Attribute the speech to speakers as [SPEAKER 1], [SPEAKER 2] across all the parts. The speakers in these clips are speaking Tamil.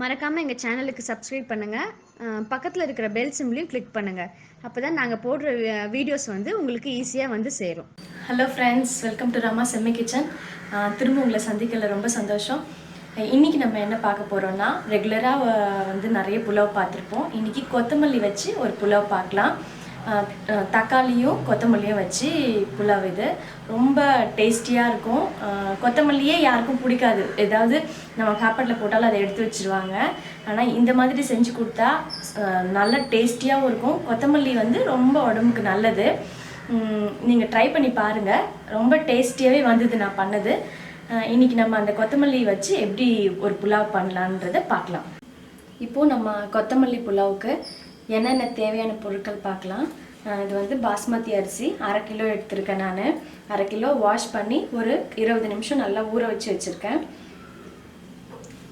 [SPEAKER 1] மறக்காமல் எங்கள் சேனலுக்கு சப்ஸ்கிரைப் பண்ணுங்கள். பக்கத்தில் இருக்கிற பெல் சிம்லையும் கிளிக் பண்ணுங்கள். அப்போ தான் நாங்கள் போடுற வீடியோஸ் வந்து உங்களுக்கு ஈஸியாக வந்து சேரும்.
[SPEAKER 2] Hello friends, welcome to Rama செம்மி kitchen. திரும்ப உங்களை சந்திக்கல ரொம்ப சந்தோஷம். இன்றைக்கி நம்ம என்ன பார்க்க போகிறோன்னா, ரெகுலராக வந்து நிறைய புலாவ் பார்த்துருப்போம். இன்றைக்கி கொத்தமல்லி வச்சு ஒரு புலாவ் பார்க்கலாம். தக்காளியும் கொத்தமல்லியும் வச்சு புலாவ். இது ரொம்ப டேஸ்டியாக இருக்கும். கொத்தமல்லியே யாருக்கும் பிடிக்காது, ஏதாவது நம்ம சாப்பாட்டில் போட்டாலும் அதை எடுத்து வச்சுருவாங்க. ஆனால் இந்த மாதிரி செஞ்சு கொடுத்தா நல்ல டேஸ்டியாகவும் இருக்கும். கொத்தமல்லி வந்து ரொம்ப உடம்புக்கு நல்லது. நீங்கள் ட்ரை பண்ணி பாருங்கள், ரொம்ப டேஸ்டியாகவே வந்தது நான் பண்ணது. இன்றைக்கி நம்ம அந்த கொத்தமல்லி வச்சு எப்படி ஒரு புலாவ் பண்ணலான்றதை பார்க்கலாம். இப்போது நம்ம கொத்தமல்லி புலாவுக்கு என்னென்ன தேவையான பொருட்கள் பார்க்கலாம். இது வந்து பாஸ்மதி அரிசி 1/2 கிலோ எடுத்திருக்கேன். நான் 1/2 கிலோ வாஷ் பண்ணி ஒரு 20 நிமிஷம் நல்லா ஊற வச்சு வச்சுருக்கேன்.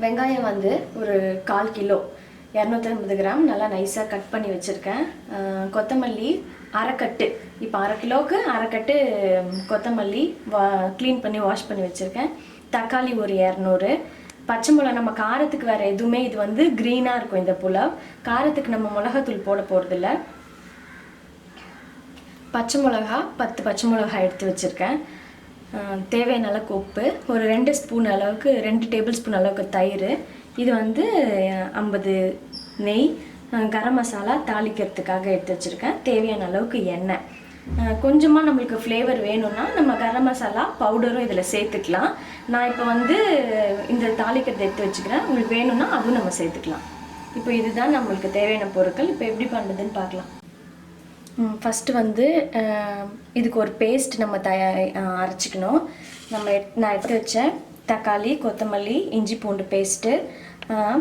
[SPEAKER 2] வெங்காயம் வந்து ஒரு 1/4 கிலோ 250 கிராம் நல்லா நைஸாக கட் பண்ணி வச்சுருக்கேன். கொத்தமல்லி அரைக்கட்டு, இப்போ 1/2 கிலோவுக்கு அரைக்கட்டு கொத்தமல்லி க்ளீன் பண்ணி வாஷ் பண்ணி வச்சுருக்கேன். தக்காளி ஒரு 200. பச்சை மிளகா, நம்ம காரத்துக்கு வேறு எதுவுமே, இது வந்து க்ரீனாக இருக்கும் இந்த புலாவ். காரத்துக்கு நம்ம மிளகாத்தூள் போட போகிறதில்ல. பச்சை மிளகா 10 பச்சை மிளகா எடுத்து வச்சுருக்கேன். தேவையான அளவுக்கு உப்பு, ஒரு 2 ஸ்பூன் அளவுக்கு 2 டேபிள் ஸ்பூன் அளவுக்கு தயிர், இது வந்து 50 நெய், கரம் மசாலா தாளிக்கிறதுக்காக எடுத்து வச்சுருக்கேன். தேவையான அளவுக்கு எண்ணெய். கொஞ்சமாக நம்மளுக்கு ஃப்ளேவர் வேணும்னா நம்ம கரம் மசாலா பவுடரும் இதில் சேர்த்துக்கலாம். நான் இப்போ வந்து இந்த தாளிக்கிறதை எடுத்து வச்சுக்கிறேன். உங்களுக்கு வேணும்னா அதுவும் நம்ம சேர்த்துக்கலாம். இப்போ இதுதான் நம்மளுக்கு தேவையான பொருட்கள். இப்போ எப்படி பண்ணுறதுன்னு பார்க்கலாம். ஃபஸ்ட்டு வந்து இதுக்கு ஒரு பேஸ்ட் நம்ம அரைச்சிக்கணும். நான் எடுத்து வச்சேன் தக்காளி, கொத்தமல்லி, இஞ்சி பூண்டு பேஸ்ட்டு,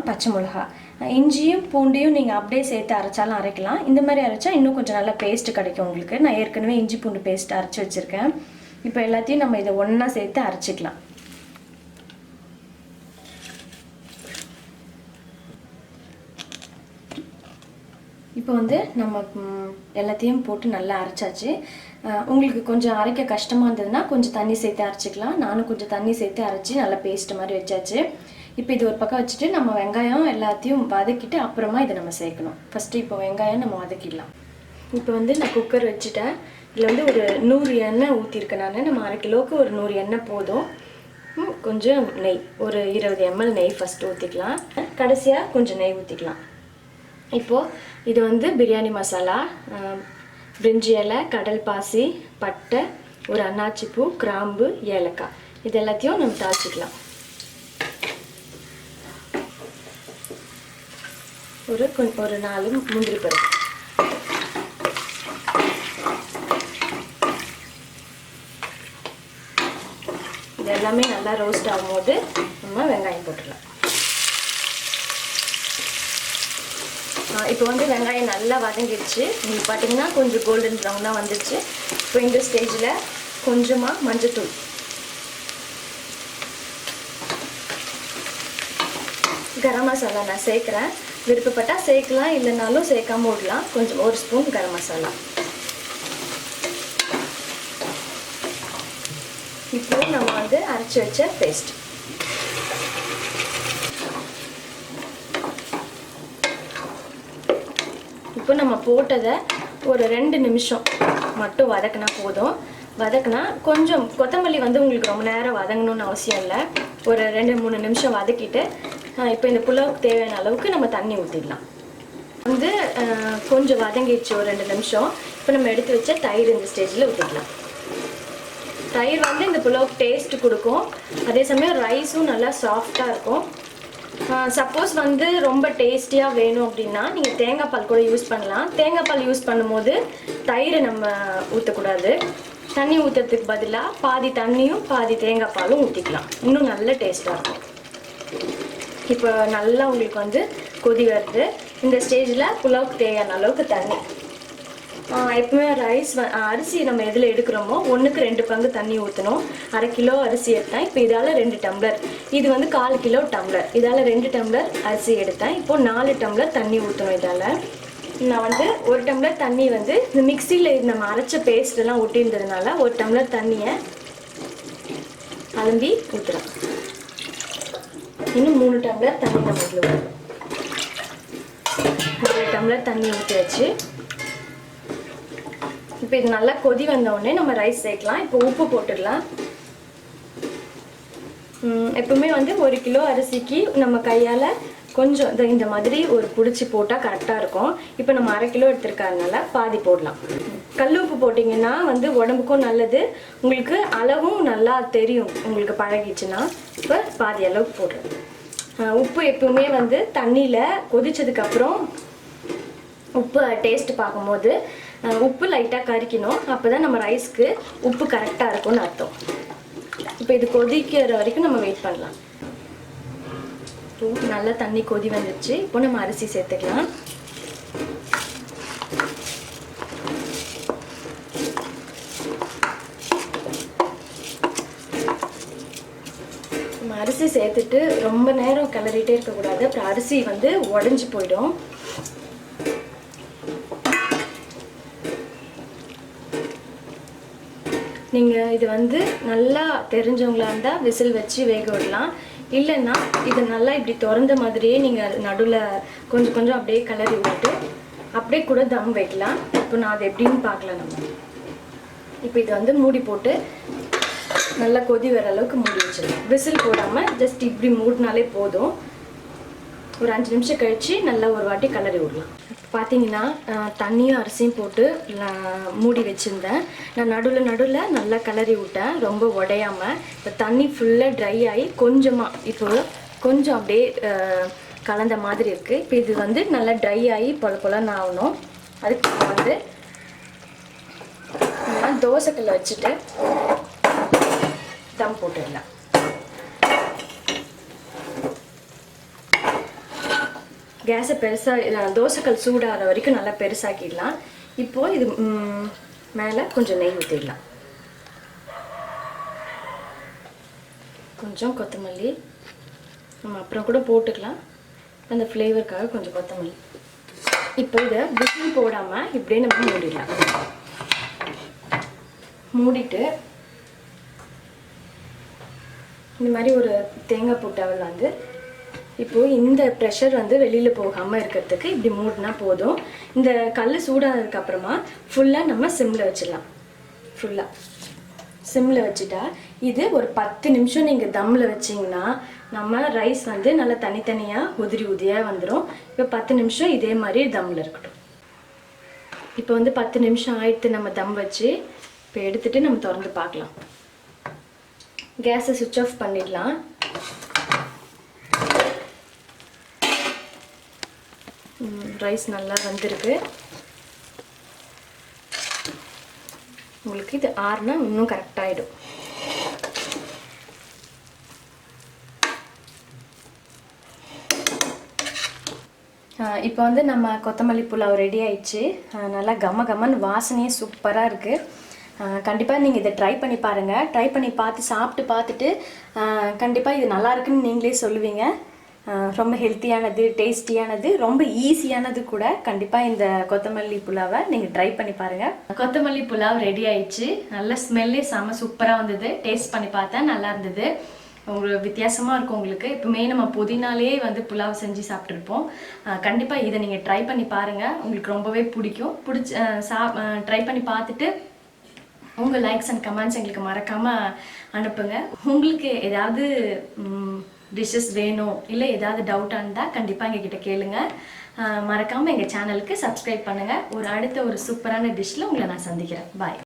[SPEAKER 2] பச்சை மிளகா. இஞ்சியும் பூண்டையும் நீங்கள் அப்படியே சேர்த்து அரைச்சாலும் அரைக்கலாம். இந்த மாதிரி அரைச்சா இன்னும் கொஞ்சம் நல்லா பேஸ்ட்டு கிடைக்கும் உங்களுக்கு. நான் ஏற்கனவே இஞ்சி பூண்டு பேஸ்ட் அரைச்சி வச்சுருக்கேன். இப்போ எல்லாத்தையும் நம்ம இதை ஒன்றா சேர்த்து அரைச்சிக்கலாம். இப்போ வந்து நம்ம எல்லாத்தையும் போட்டு நல்லா அரைச்சாச்சு. உங்களுக்கு கொஞ்சம் அரைக்க கஷ்டமாக இருந்ததுன்னா கொஞ்சம் தண்ணி சேர்த்து அரைச்சிக்கலாம். நானும் கொஞ்சம் தண்ணி சேர்த்து அரைச்சி நல்லா பேஸ்ட் மாதிரி வச்சாச்சு. இப்போ இது ஒரு பக்கம் வச்சுட்டு நம்ம வெங்காயம் எல்லாத்தையும் வதக்கிட்டு அப்புறமா இதை நம்ம சேர்க்கணும். ஃபஸ்ட்டு இப்போ வெங்காயம் நம்ம வதக்கிடலாம். இப்போ வந்து நான் குக்கர் வச்சுட்டேன். இதில் வந்து ஒரு 100 எண்ணெய் ஊற்றிருக்கேன் நான். நம்ம 1/2 கிலோவுக்கு ஒரு 100 எண்ணெய் போதும். கொஞ்சம் நெய், ஒரு 20 ml நெய் ஃபஸ்ட்டு ஊற்றிக்கலாம். கடைசியாக கொஞ்சம் நெய் ஊற்றிக்கலாம். இப்போது இது வந்து பிரியாணி மசாலா, பிரிஞ்சி இலை, கடல் பாசி, பட்டை, ஒரு அன்னாச்சிப்பூ, கிராம்பு, ஏலக்காய், இது எல்லாத்தையும் நம்ம தாளிச்சிக்கலாம். ஒரு 4 முந்திரி பருப்பு. இது எல்லாமே நல்லா ரோஸ்ட் ஆகும்போது நம்ம வெங்காயம் போட்டுடலாம். இப்போ வந்து வெங்காயம் நல்லா வதங்கிடுச்சு. நீங்கள் பார்த்தீங்கன்னா கொஞ்சம் கோல்டன் ப்ரௌனாக வந்துடுச்சு. இப்போ இந்த ஸ்டேஜில் கொஞ்சமாக மஞ்சத்தூள், கரம் மசாலா நான் சேர்க்குறேன். விருப்பப்பட்டால் சேர்க்கலாம், இல்லைனாலும் சேர்க்காம விடலாம். கொஞ்சம் 1 ஸ்பூன் கரம் மசாலா. இப்போ நம்ம வந்து அரைச்சி வச்ச பேஸ்ட். இப்போ நம்ம போட்டதை ஒரு 2 நிமிஷம் மட்டும் வதக்கினா போதும். வதக்கினா கொஞ்சம் கொத்தமல்லி வந்து உங்களுக்கு ரொம்ப நேரம் வதங்கணும்னு அவசியம் இல்லை. ஒரு 2-3 நிமிஷம் வதக்கிட்டு இப்போ இந்த புலாவுக்கு தேவையான அளவுக்கு நம்ம தண்ணி ஊற்றிடலாம். வந்து கொஞ்சம் வதங்கிடுச்சு ஒரு 2 நிமிஷம். இப்போ நம்ம எடுத்து வச்ச தயிர் இந்த ஸ்டேஜில் ஊற்றிக்கலாம். தயிர் வந்து இந்த புலாவுக்கு டேஸ்ட்டு கொடுக்கும். அதே சமயம் ரைஸும் நல்லா சாஃப்டாக இருக்கும். சப்போஸ் வந்து ரொம்ப டேஸ்டியாக வேணும் அப்படின்னா நீங்கள் தேங்காய் பால் கூட யூஸ் பண்ணலாம். தேங்காய் பால் யூஸ் பண்ணும்போது தயிரை நம்ம ஊற்றக்கூடாது. தண்ணி ஊற்றுறதுக்கு பதிலாக பாதி தண்ணியும் பாதி தேங்காய் பாலும் ஊற்றிக்கலாம். இன்னும் நல்ல டேஸ்ட்டாக இருக்கும். இப்போ நல்லா உங்களுக்கு வந்து கொதி வருது. இந்த ஸ்டேஜில் புலாவுக்கு தேவையான அளவுக்கு தண்ணி. எப்பவுமே அரிசி நம்ம எதில் எடுக்கிறோமோ 1க்கு 2 பங்கு தண்ணி ஊற்றணும். 1/2 கிலோ அரிசி எடுத்தேன். இப்போ இதால் 2 டம்ளர். இது வந்து 1/4 கிலோ டம்ளர். இதால் 2 டம்ளர் அரிசி எடுத்தேன். இப்போது 4 டம்ளர் தண்ணி ஊற்றணும். இதால் நான் வந்து 1 டம்ளர் தண்ணி வந்து இந்த மிக்சியில் நம்ம அரைச்ச பேஸ்ட்டெல்லாம் ஒட்டியிருந்ததுனால 1 டம்ளர் தண்ணியை அலம்பி ஊற்றுறேன். இன்னும் 3 டம்ளர் தண்ணி நம்ம இதில் ஊற்றணும். டம்ளர் தண்ணி ஊற்றியாச்சு. இப்போ இது நல்லா கொதி வந்த உடனே நம்ம ரைஸ் சேர்க்கலாம். இப்போ உப்பு போட்டுடலாம். எப்பவுமே வந்து 1 கிலோ அரிசிக்கு நம்ம கையால் கொஞ்சம் இந்த மாதிரி ஒரு பிடிச்சி போட்டால் கரெக்டாக இருக்கும். இப்போ நம்ம 1/2 கிலோ எடுத்துருக்கறதுனால பாதி போடலாம். கல் உப்பு போட்டிங்கன்னா வந்து உடம்புக்கும் நல்லது, உங்களுக்கு அளவும் நல்லா தெரியும். உங்களுக்கு பழகிடுச்சுன்னா இப்போ பாதி அளவுக்கு போடுறேன். உப்பு எப்பவுமே வந்து தண்ணியில் கொதிச்சதுக்கப்புறம் உப்பு டேஸ்ட் பார்க்கும்போது உப்பு லைட்டாக கறிக்கணும். அப்போ தான் நம்ம ரைஸ்க்கு உப்பு கரெக்டாக இருக்கும்னு அர்த்தம். இப்போ இது கொதிக்கிற வரைக்கும் நம்ம வெயிட் பண்ணலாம். நல்லா தண்ணி கொதி வந்துடுச்சு. இப்போ நம்ம அரிசி சேர்த்துக்கலாம். நம்ம அரிசி சேர்த்துட்டு ரொம்ப நேரம் கிளறிட்டே இருக்கக்கூடாது, அப்புறம் அரிசி வந்து உடஞ்சி போயிடும். நீங்கள் இது வந்து நல்லா தெரிஞ்சவங்களா இருந்தால் விசில் வச்சு வேக விடலாம். இல்லைன்னா இது நல்லா இப்படி திறந்த மாதிரியே நீங்கள் நடுவில் கொஞ்சம் கொஞ்சம் அப்படியே கிளறி விட்டு அப்படியே கூட தம் வைக்கலாம். இப்போ நான் அது எப்படின்னு பார்க்கலாம் நம்ம. இப்போ இதை வந்து மூடி போட்டு நல்லா கொதி வர அளவுக்கு மூடி வச்சிடலாம். விசில் போடாமல் ஜஸ்ட் இப்படி மூடினாலே போதும். ஒரு 5 நிமிஷம் கழித்து நல்லா ஒரு வாட்டி கிளறி விடலாம். பார்த்தீங்கன்னா தண்ணியும் அரிசியும் போட்டு மூடி வச்சுருந்தேன். நான் நடுவில் நல்லா கிளறி விட்டேன், ரொம்ப உடையாமல். இப்போ தண்ணி ஃபுல்லாக ட்ரை ஆகி கொஞ்சமாக இப்போ கொஞ்சம் அப்படியே கலந்த மாதிரி இருக்குது. இப்போ இது வந்து நல்லா ட்ரை ஆகி பொலன்னு ஆகணும். அதுக்கு வந்து தோசைக்கல்ல வச்சுட்டு தம் போட்டுடலாம். கேஸை பெருசாக தோசைக்கல் சூடாகிற வரைக்கும் நல்லா பெருசாக்கிடலாம். இப்போது இது மேலே கொஞ்சம் நெய் ஊற்றிடலாம். கொஞ்சம் கொத்தமல்லி நம்ம அப்புறம் கூட போட்டுக்கலாம், அந்த ஃப்ளேவருக்காக கொஞ்சம் கொத்தமல்லி. இப்போ இதை விசில் போடாமல் இப்படியே நம்ம மூடிடலாம். மூடிட்டு இந்த மாதிரி ஒரு தேங்காய் பூ டவல் வந்து இப்போது இந்த ப்ரெஷர் வந்து வெளியில் போகாமல் இருக்கிறதுக்கு இப்படி மூடினா போதும். இந்த கல் சூடானதுக்கப்புறமா ஃபுல்லாக நம்ம சிம்மில் வச்சிடலாம். ஃபுல்லாக சிம்மில் வச்சுட்டா இது ஒரு 10 நிமிஷம் நீங்கள் தம்மில் வச்சிங்கன்னா நம்ம ரைஸ் வந்து நல்லா தனித்தனியாக உதிரியாக வந்துடும். இப்போ 10 நிமிஷம் இதே மாதிரி தம்மில் இருக்கட்டும். இப்போ வந்து 10 நிமிஷம் ஆயிடுத்து நம்ம தம் வச்சு. இப்போ எடுத்துகிட்டு நம்ம திறந்து பார்க்கலாம். கேஸை சுவிட்ச் ஆஃப் பண்ணிடலாம். ரைஸ் நல்லா வந்திருக்கு. உங்களுக்கு இது ஆறுனா இன்னும் கரெக்டாகிடும். இப்போ வந்து நம்ம கொத்தமல்லி புலாவ் ரெடி ஆயிடுச்சு. நல்லா கம்மன்னு வாசனையே சூப்பராக இருக்குது. கண்டிப்பாக நீங்கள் இதை ட்ரை பண்ணி பாருங்கள். ட்ரை பண்ணி சாப்பிட்டு பார்த்துட்டு கண்டிப்பாக இது நல்லா இருக்குன்னு நீங்களே சொல்லுவீங்க. ரொம்ப ஹெல்த்தியானது, டேஸ்டியானது, ரொம்ப ஈஸியானது கூட. கண்டிப்பாக இந்த கொத்தமல்லி புலாவை நீங்கள் ட்ரை பண்ணி பாருங்கள். கொத்தமல்லி புலாவ் ரெடி ஆயிடுச்சு. நல்ல ஸ்மெல்லே செம்ம சூப்பராக வந்தது. டேஸ்ட் பண்ணி பார்த்தேன், நல்லா இருந்தது. உங்களுக்கு வித்தியாசமாக இருக்கும். உங்களுக்கு எப்பவுமே நம்ம புதினாலே வந்து புலாவ் செஞ்சு சாப்பிட்ருப்போம். கண்டிப்பாக இதை நீங்கள் ட்ரை பண்ணி பாருங்கள், உங்களுக்கு ரொம்பவே பிடிக்கும். ட்ரை பண்ணி பார்த்துட்டு உங்கள் லைக்ஸ் அண்ட் கமெண்ட்ஸ் எங்களுக்கு மறக்காமல் அனுப்புங்க. உங்களுக்கு ஏதாவது டிஷ்ஷஸ் வேணும், இல்லை ஏதாவது டவுட்டாக இருந்தால் கண்டிப்பாக எங்ககிட்ட கேளுங்க. மறக்காமல் எங்கள் சேனலுக்கு சப்ஸ்கிரைப் பண்ணுங்கள். அடுத்த ஒரு சூப்பரான டிஷ்ஷில் உங்களை நான் சந்திக்கிறேன். பாய்.